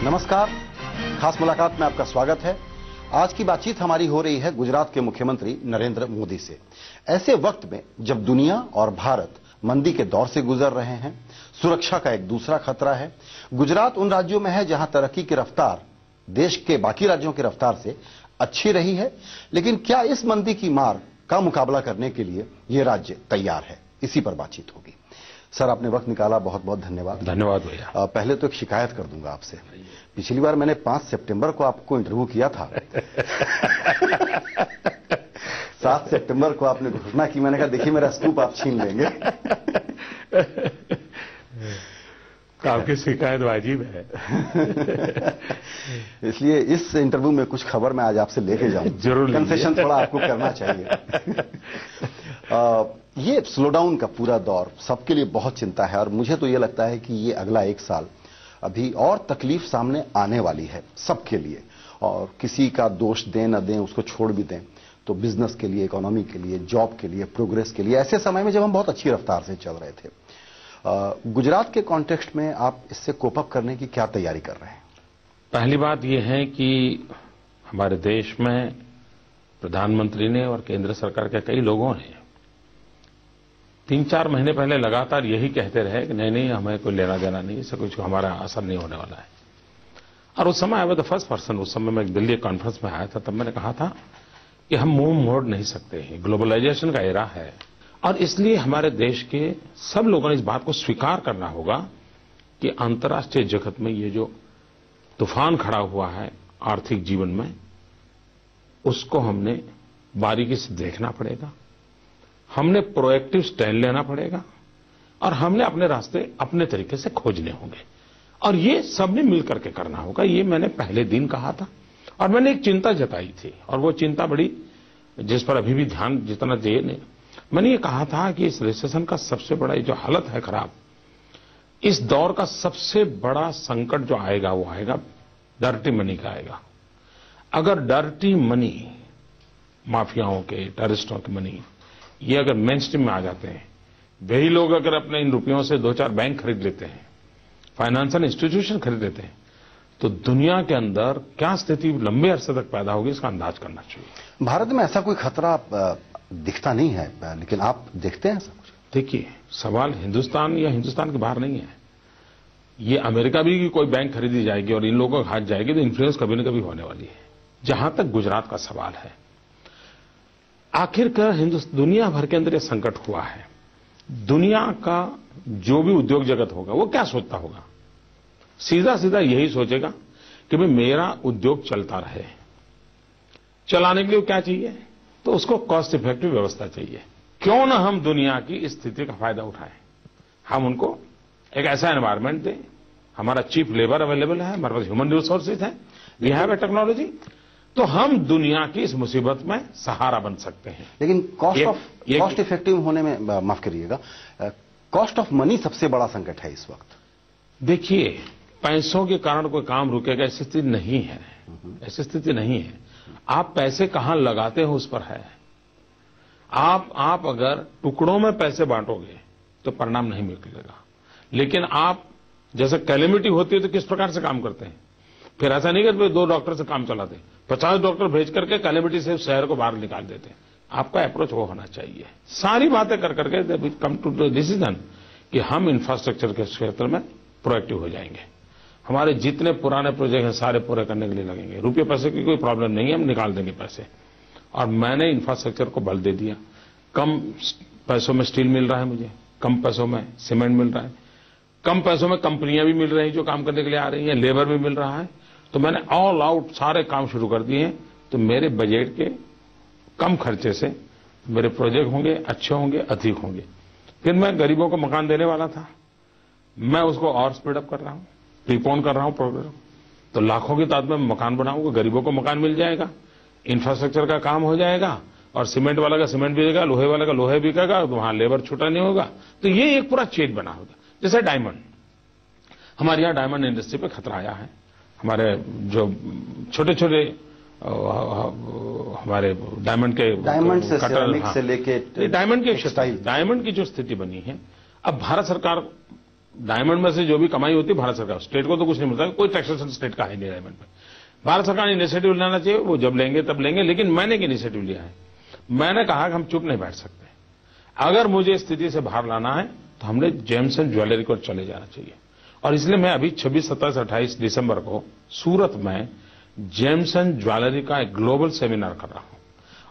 नमस्कार, खास मुलाकात में आपका स्वागत है। आज की बातचीत हमारी हो रही है गुजरात के मुख्यमंत्री नरेंद्र मोदी से। ऐसे वक्त में जब दुनिया और भारत मंदी के दौर से गुजर रहे हैं, सुरक्षा का एक दूसरा खतरा है। गुजरात उन राज्यों में है जहां तरक्की की रफ्तार देश के बाकी राज्यों की रफ्तार से अच्छी रही है, लेकिन क्या इस मंदी की मार का मुकाबला करने के लिए यह राज्य तैयार है? इसी पर बातचीत होगी। सर, आपने वक्त निकाला, बहुत बहुत धन्यवाद। धन्यवाद भैया। पहले तो एक शिकायत कर दूंगा आपसे। पिछली बार मैंने 5 सितंबर को आपको इंटरव्यू किया था। 7 सितंबर को आपने घोषणा की। मैंने कहा देखिए मेरा स्कूप आप छीन लेंगे। आपकी शिकायत वाजिब है। इसलिए इस इंटरव्यू में कुछ खबर मैं आज आपसे लेके जाऊं। जरूर, कंसेशन थोड़ा आपको करना चाहिए। ये स्लोडाउन का पूरा दौर सबके लिए बहुत चिंता है और मुझे तो ये लगता है कि ये अगला 1 साल अभी और तकलीफ सामने आने वाली है सबके लिए। और किसी का दोष दें न दें, उसको छोड़ भी दें तो बिजनेस के लिए, इकोनॉमी के लिए, जॉब के लिए, प्रोग्रेस के लिए, ऐसे समय में जब हम बहुत अच्छी रफ्तार से चल रहे थे, गुजरात के कॉन्टेक्स्ट में आप इससे कोप अप करने की क्या तैयारी कर रहे हैं? पहली बात यह है कि हमारे देश में प्रधानमंत्री ने और केंद्र सरकार के कई लोगों ने 3-4 महीने पहले लगातार यही कहते रहे कि नहीं हमें कोई लेना देना नहीं, इससे कुछ हमारा असर नहीं होने वाला है। और उस समय I was the first person, उस समय मैं दिल्ली कॉन्फ्रेंस में आया था, तब मैंने कहा था कि हम मुंह मोड़ नहीं सकते हैं, ग्लोबलाइजेशन का एरा है और इसलिए हमारे देश के सब लोगों ने इस बात को स्वीकार करना होगा कि अंतर्राष्ट्रीय जगत में ये जो तूफान खड़ा हुआ है आर्थिक जीवन में, उसको हमने बारीकी से देखना पड़ेगा, हमने प्रोएक्टिव स्टैंड लेना पड़ेगा और हमने अपने रास्ते अपने तरीके से खोजने होंगे और ये सबने मिलकर के करना होगा। ये मैंने पहले दिन कहा था और मैंने एक चिंता जताई थी और वो चिंता बड़ी, जिस पर अभी भी ध्यान जितना चाहिए नहीं। मैंने ये कहा था कि इस रिसेशन का सबसे बड़ा जो हालत है खराब, इस दौर का सबसे बड़ा संकट जो आएगा वो आएगा डर्टी मनी का आएगा। अगर डर्टी मनी, माफियाओं के, टेररिस्टों की मनी, ये अगर मेन स्ट्रीम में आ जाते हैं, वही लोग अगर अपने इन रुपयों से 2-4 बैंक खरीद लेते हैं, फाइनेंशियल इंस्टीट्यूशन खरीद लेते हैं, तो दुनिया के अंदर क्या स्थिति लंबे अरसे तक पैदा होगी इसका अंदाज करना चाहिए। भारत में ऐसा कोई खतरा दिखता नहीं है, लेकिन आप देखते हैं सब कुछ? देखिए, सवाल हिंदुस्तान या हिंदुस्तान के बाहर नहीं है। ये अमेरिका भी की कोई बैंक खरीदी जाएगी और इन लोगों के हाथ जाएगी तो इन्फ्लुएंस कभी न कभी होने वाली है। जहां तक गुजरात का सवाल है, आखिरकार दुनिया भर के अंदर ये संकट हुआ है। दुनिया का जो भी उद्योग जगत होगा वो क्या सोचता होगा? सीधा सीधा यही सोचेगा कि भाई मेरा उद्योग चलता रहे। चलाने के लिए क्या चाहिए? तो उसको कॉस्ट इफेक्टिव व्यवस्था चाहिए। क्यों ना हम दुनिया की इस स्थिति का फायदा उठाएं, हम उनको एक ऐसा एनवायरमेंट दें। हमारा चीप लेबर अवेलेबल है, हमारे पास ह्यूमन रिसोर्सेज है, वी हैव ए टेक्नोलॉजी, तो हम दुनिया की इस मुसीबत में सहारा बन सकते हैं। लेकिन कॉस्ट इफेक्टिव होने में, माफ करिएगा, कॉस्ट ऑफ मनी सबसे बड़ा संकट है इस वक्त। देखिए, पैसों के कारण कोई काम रुकेगा ऐसी स्थिति नहीं है, ऐसी स्थिति नहीं है। आप पैसे कहां लगाते हो उस पर है। आप अगर टुकड़ों में पैसे बांटोगे तो परिणाम नहीं मिलेगा, लेकिन आप जैसे कैलेमिटी होती है तो किस प्रकार से काम करते हैं, फिर ऐसा नहीं कि 2 डॉक्टर से काम चलाते, 50 डॉक्टर भेज करके कैलेमिटी से शहर को बाहर निकाल देते हैं। आपका अप्रोच वो होना चाहिए। सारी बातें कर करके कम टू द डिसीजन कि हम इंफ्रास्ट्रक्चर के क्षेत्र में प्रोएक्टिव हो जाएंगे। हमारे जितने पुराने प्रोजेक्ट हैं सारे पूरे करने के लिए लगेंगे। रुपये पैसे की कोई प्रॉब्लम नहीं है, हम निकाल देंगे पैसे। और मैंने इंफ्रास्ट्रक्चर को बल दे दिया। कम पैसों में स्टील मिल रहा है मुझे, कम पैसों में सीमेंट मिल रहा है, कम पैसों में कंपनियां भी मिल रही हैं जो काम करने के लिए आ रही हैं, लेबर भी मिल रहा है। तो मैंने ऑल आउट सारे काम शुरू कर दिए हैं। तो मेरे बजट के कम खर्चे से मेरे प्रोजेक्ट होंगे, अच्छे होंगे, अधिक होंगे। फिर मैं गरीबों को मकान देने वाला था, मैं उसको और स्पीडअप कर रहा हूं, प्रीपोन कर रहा हूं प्रोग्राम। तो लाखों की तादाद में मकान बनाऊंगा, गरीबों को मकान मिल जाएगा, इंफ्रास्ट्रक्चर का काम हो जाएगा और सीमेंट वाला का सीमेंट बिकेगा, लोहे वाला का लोहे बिकेगा, तो वहां लेबर छूटा नहीं होगा। तो ये एक पूरा चेन बना होगा। जैसे डायमंड, हमारे यहां डायमंड इंडस्ट्री पे खतरा आया है। हमारे जो छोटे छोटे हमारे डायमंड से सिरेमिक से लेके डायमंड की जो स्थिति बनी है, अब भारत सरकार डायमंड में से जो भी कमाई होती है भारत सरकार, स्टेट को तो कुछ नहीं मिलता, कोई टैक्सेशन स्टेट का है नहीं डायमंड पे। भारत सरकार ने इनिशिएटिव लेना चाहिए, वो जब लेंगे तब लेंगे, लेकिन मैंने एक इनिशिएटिव लिया है। मैंने कहा कि हम चुप नहीं बैठ सकते, अगर मुझे स्थिति से बाहर लाना है तो हमने जेम्स एंड ज्वेलरी को चले जाना चाहिए। और इसलिए मैं अभी 26, 27, 28 दिसंबर को सूरत में जेम्स एंड ज्वेलरी का एक ग्लोबल सेमिनार कर रहा हूं,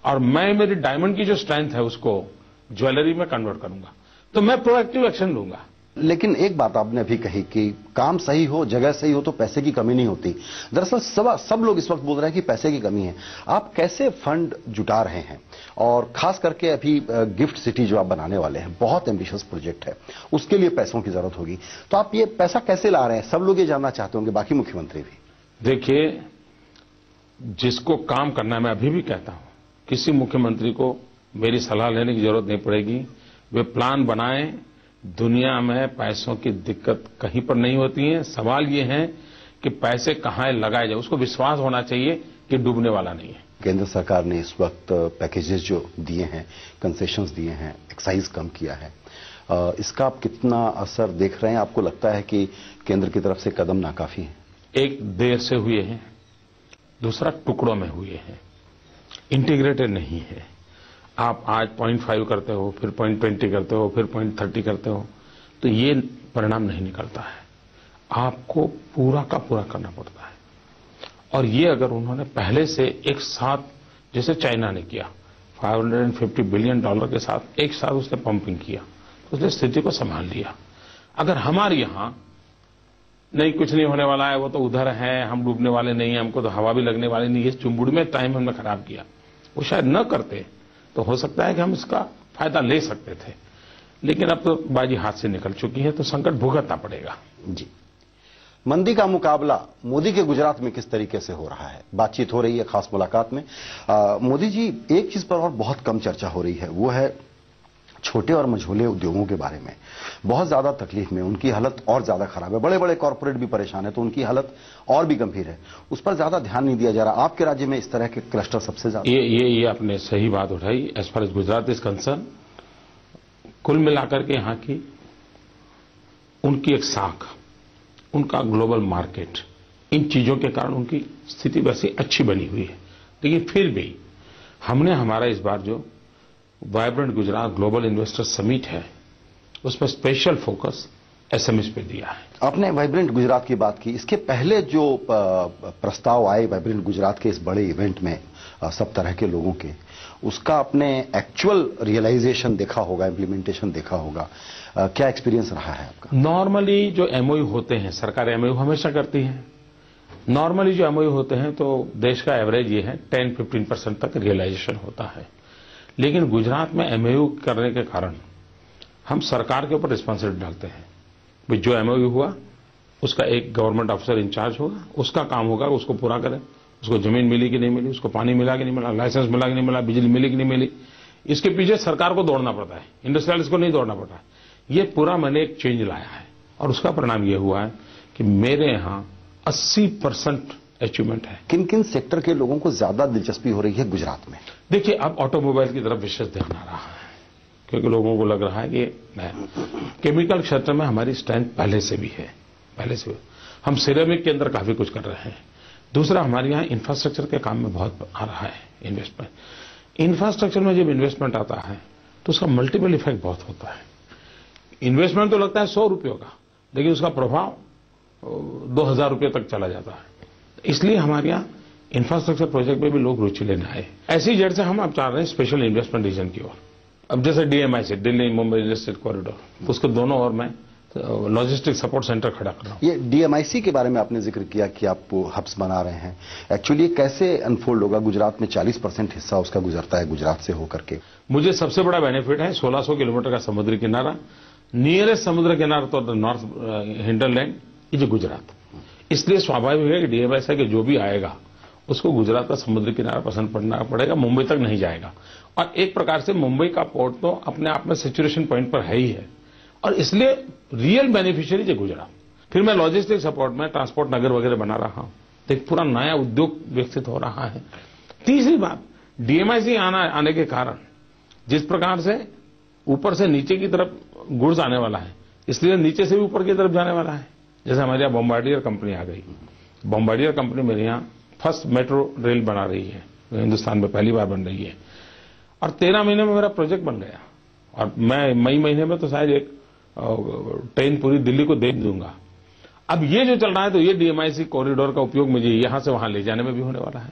और मैं मेरी डायमंड की जो स्ट्रेंथ है उसको ज्वेलरी में कन्वर्ट करूंगा, तो मैं प्रोएक्टिव एक्शन लूंगा। लेकिन एक बात आपने अभी कही कि काम सही हो, जगह सही हो तो पैसे की कमी नहीं होती। दरअसल सब लोग इस वक्त बोल रहे हैं कि पैसे की कमी है। आप कैसे फंड जुटा रहे हैं? और खास करके अभी गिफ्ट सिटी जो आप बनाने वाले हैं, बहुत एम्बिशियस प्रोजेक्ट है, उसके लिए पैसों की जरूरत होगी, तो आप ये पैसा कैसे ला रहे हैं? सब लोग ये जानना चाहते होंगे, बाकी मुख्यमंत्री भी। देखिए, जिसको काम करना है, मैं अभी भी कहता हूं, किसी मुख्यमंत्री को मेरी सलाह लेने की जरूरत नहीं पड़ेगी। वे प्लान बनाएं। दुनिया में पैसों की दिक्कत कहीं पर नहीं होती है। सवाल ये है कि पैसे कहां लगाए जाए, उसको विश्वास होना चाहिए कि डूबने वाला नहीं है। केंद्र सरकार ने इस वक्त पैकेजेस जो दिए हैं, कंसेशंस दिए हैं, एक्साइज कम किया है, इसका आप कितना असर देख रहे हैं? आपको लगता है कि केंद्र की तरफ से कदम नाकाफी है? एक, देर से हुए हैं, दूसरा टुकड़ों में हुए हैं, इंटीग्रेटेड नहीं है। आप आज 0.5 करते हो, फिर 0.20 करते हो, फिर 0.30 करते हो, तो ये परिणाम नहीं निकलता है। आपको पूरा का पूरा करना पड़ता है। और ये अगर उन्होंने पहले से एक साथ, जैसे चाइना ने किया, $550 बिलियन के साथ एक साथ उसने पंपिंग किया, तो उसने स्थिति को संभाल लिया। अगर हमारे यहां नहीं, कुछ नहीं होने वाला है, वो तो उधर है, हम डूबने वाले नहीं हैं, हमको तो हवा भी लगने वाली नहीं है, इस चुंबुड़ में टाइम हमने खराब किया, वो शायद न करते तो हो सकता है कि हम इसका फायदा ले सकते थे। लेकिन अब तो बाजी हाथ से निकल चुकी है, तो संकट भुगतना पड़ेगा। जी, मंदी का मुकाबला मोदी के गुजरात में किस तरीके से हो रहा है? बातचीत हो रही है खास मुलाकात में। मोदी जी, एक चीज पर और बहुत कम चर्चा हो रही है, वो है छोटे और मझोले उद्योगों के बारे में। बहुत ज्यादा तकलीफ में, उनकी हालत और ज्यादा खराब है। बड़े बड़े कॉर्पोरेट भी परेशान है, तो उनकी हालत और भी गंभीर है। उस पर ज्यादा ध्यान नहीं दिया जा रहा। आपके राज्य में इस तरह के क्लस्टर सबसे ज्यादा? ये आपने सही बात उठाई। As far as Gujarat is concern, कुल मिलाकर के यहाँ की उनकी एक साख, उनका ग्लोबल मार्केट, इन चीजों के कारण उनकी स्थिति वैसे अच्छी बनी हुई है। लेकिन फिर भी हमने हमारा इस बार जो vibrant Gujarat global investor summit है, उसमें स्पेशल फोकस एसएमएस पे दिया है। आपने वाइब्रेंट गुजरात की बात की। इसके पहले जो प्रस्ताव आए वाइब्रेंट गुजरात के इस बड़े इवेंट में, सब तरह के लोगों के, उसका आपने एक्चुअल रियलाइजेशन देखा होगा, इम्प्लीमेंटेशन देखा होगा, क्या एक्सपीरियंस रहा है आपका? नॉर्मली जो एमओयू होते हैं, सरकार एमओयू हमेशा करती है। नॉर्मली जो एमओयू होते हैं तो देश का एवरेज ये है 10-15% तक रियलाइजेशन होता है। लेकिन गुजरात में एमओयू करने के कारण हम सरकार के ऊपर रिस्पॉन्सिबिलिटी डालते हैं। भाई जो एमओयू हुआ उसका एक गवर्नमेंट ऑफिसर इंचार्ज होगा, उसका काम होगा उसको पूरा करें। उसको जमीन मिली कि नहीं मिली, उसको पानी मिला कि नहीं मिला, लाइसेंस मिला कि नहीं मिला, बिजली मिली कि नहीं मिली, इसके पीछे सरकार को दौड़ना पड़ता है, इंडस्ट्रियलिस्ट को नहीं दौड़ना पड़ता है। ये पूरा मैंने एक चेंज लाया है, और उसका परिणाम ये हुआ है कि मेरे यहाँ 80% अचीवमेंट है। किन किन सेक्टर के लोगों को ज्यादा दिलचस्पी हो रही है गुजरात में? देखिए, अब ऑटोमोबाइल की तरफ विशेष ध्यान आ रहा है, क्योंकि लोगों को लग रहा है कि केमिकल क्षेत्र में हमारी स्ट्रेंथ पहले से भी है, पहले से हम सिरेमिक के अंदर काफी कुछ कर रहे हैं। दूसरा, हमारे यहाँ इंफ्रास्ट्रक्चर के काम में बहुत आ रहा है इन्वेस्टमेंट। इंफ्रास्ट्रक्चर में जब इन्वेस्टमेंट आता है तो उसका मल्टीपल इफेक्ट बहुत होता है। इन्वेस्टमेंट तो लगता है 100 रुपयों का, लेकिन उसका प्रभाव 2000 रुपये तक चला जाता है। इसलिए हमारे यहाँ इंफ्रास्ट्रक्चर प्रोजेक्ट में भी लोग रुचि लेने आए। ऐसी जड़ से हम अब चाह रहे हैं स्पेशल इन्वेस्टमेंट रीजन की ओर। अब जैसे DMIC, Delhi Mumbai industrial corridor, उसके दोनों ओर में लॉजिस्टिक सपोर्ट सेंटर खड़ा कर रहा हूं। ये डीएमआईसी के बारे में आपने जिक्र किया कि आप हब्स बना रहे हैं। एक्चुअली कैसे अनफोल्ड होगा? गुजरात में 40% हिस्सा उसका गुजरता है गुजरात से होकर के। मुझे सबसे बड़ा बेनिफिट है 1600 किलोमीटर का समुद्री किनारा, नियरेस्ट समुद्र किनारा तो नॉर्थ हिंडरलैंड, ये जो गुजरात। इसलिए स्वाभाविक है कि डीएमआईसी के जो भी आएगा उसको गुजरात का समुद्री किनारा पसंद पड़ना पड़ेगा, मुंबई तक नहीं जाएगा। और एक प्रकार से मुंबई का पोर्ट तो अपने आप में सैचुरेशन पॉइंट पर है ही है, और इसलिए रियल बेनिफिशियरी है गुजरात। फिर मैं लॉजिस्टिक सपोर्ट में ट्रांसपोर्ट नगर वगैरह बना रहा हूं, तो एक पूरा नया उद्योग विकसित हो रहा है। तीसरी बात, डीएमआईसी आने के कारण जिस प्रकार से ऊपर से नीचे की तरफ गुड्स आने वाला है, इसलिए नीचे से भी ऊपर की तरफ जाने वाला है। जैसे हमारे यहाँ बॉम्बार्डियर कंपनी आ गई। बॉम्बार्डियर कंपनी मेरे यहाँ फर्स्ट मेट्रो रेल बना रही है, हिंदुस्तान में पहली बार बन रही है, और 13 महीने में मेरा प्रोजेक्ट बन गया। और मैं मई महीने में तो शायद एक ट्रेन पूरी दिल्ली को दे दूंगा। अब ये जो चल रहा है, तो ये DMIC कॉरिडोर का उपयोग मुझे यहां से वहां ले जाने में भी होने वाला है।